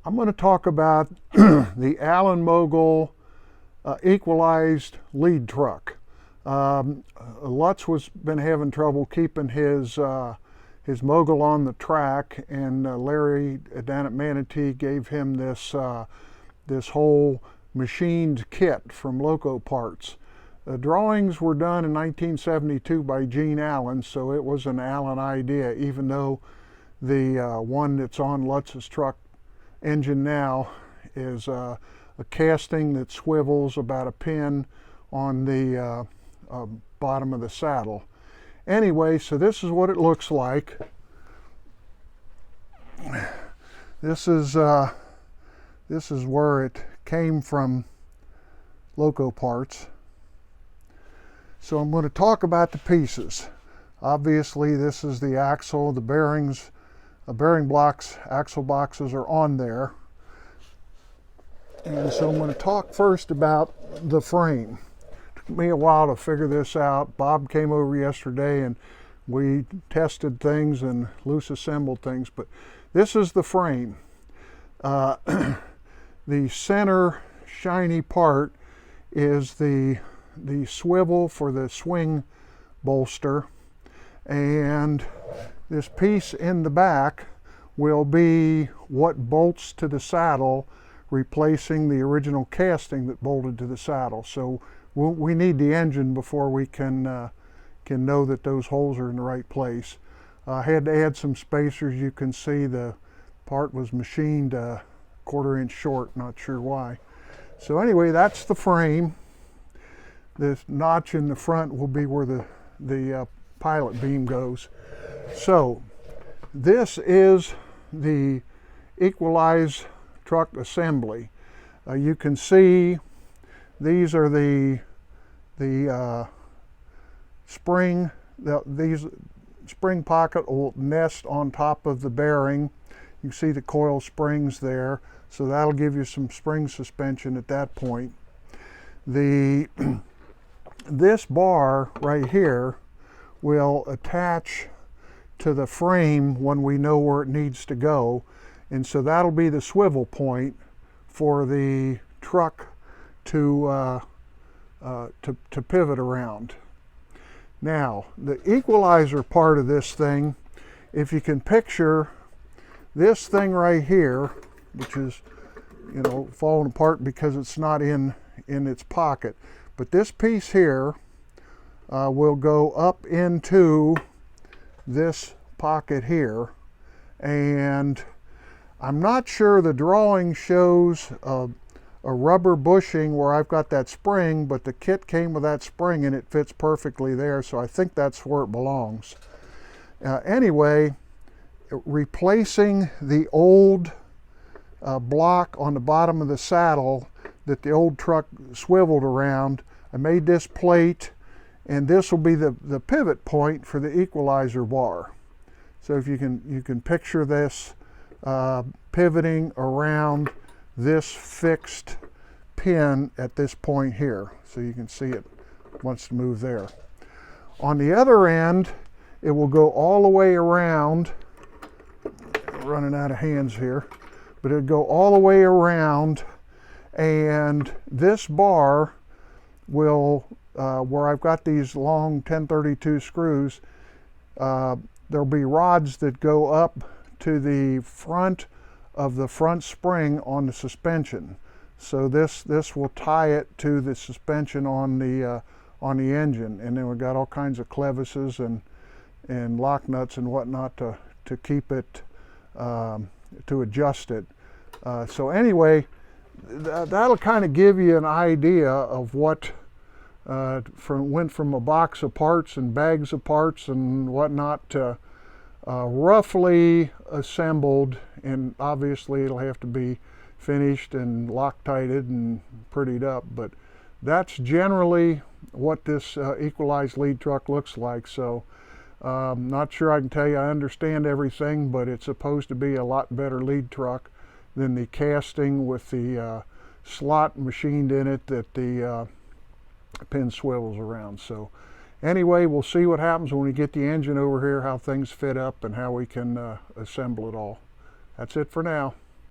I'm going to talk about the Allen Mogul Equalized lead truck. Lutz was been having trouble keeping his Mogul on the track, and Larry down at Manatee gave him this whole machined kit from Loco Parts. The drawings were done in 1972 by Gene Allen, so it was an Allen idea, even though the one that's on Lutz's truck engine now is a casting that swivels about a pin on the bottom of the saddle. Anyway, so this is what it looks like. This is where it came from, Loco Parts. So I'm going to talk about the pieces. Obviously, this is the axle, the bearings, bearing blocks, axle boxes are on there. And so I'm going to talk first about the frame. It took me a while to figure this out. Bob came over yesterday and we tested things and loose assembled things, but this is the frame. The center shiny part is the swivel for the swing bolster, and this piece in the back will be what bolts to the saddle, replacing the original casting that bolted to the saddle. So we need the engine before we can know that those holes are in the right place. I had to add some spacers. You can see the part was machined a 1/4 inch short, not sure why. So anyway, that's the frame. This notch in the front will be where the pilot beam goes. So this is the Equalized truck assembly. You can see these are the spring. These spring pocket will nest on top of the bearing. You can see the coil springs there, so that'll give you some spring suspension at that point. This bar right here will attach to the frame when we know where it needs to go, and so that'll be the swivel point for the truck to pivot around. Now, the equalizer part of this thing, if you can picture this thing right here, which is, you know, falling apart because it's not in its pocket, but this piece here will go up into this pocket here, and I'm not sure the drawing shows a rubber bushing where I've got that spring, but the kit came with that spring and it fits perfectly there, so I think that's where it belongs. Anyway, replacing the old block on the bottom of the saddle that the old truck swiveled around, I made this plate, and this will be the pivot point for the equalizer bar. So if you can picture this pivoting around this fixed pin at this point here, so you can see it wants to move there. On the other end, it will go all the way around. Running out of hands here, but it'll go all the way around, and this bar will, where I've got these long 1032 screws, there'll be rods that go up to the front of the front spring on the suspension. So this will tie it to the suspension on the engine, and then we've got all kinds of clevises and lock nuts and whatnot to keep it, to adjust it. So anyway, that'll kind of give you an idea of what went from a box of parts and bags of parts and whatnot to roughly assembled, and obviously it'll have to be finished and Loctited and prettied up, but that's generally what this Equalized lead truck looks like. So not sure I can tell you I understand everything, but it's supposed to be a lot better lead truck than the casting with the slot machined in it that the pin swivels around. So anyway, we'll see what happens when we get the engine over here, how things fit up and how we can assemble it all. That's it for now.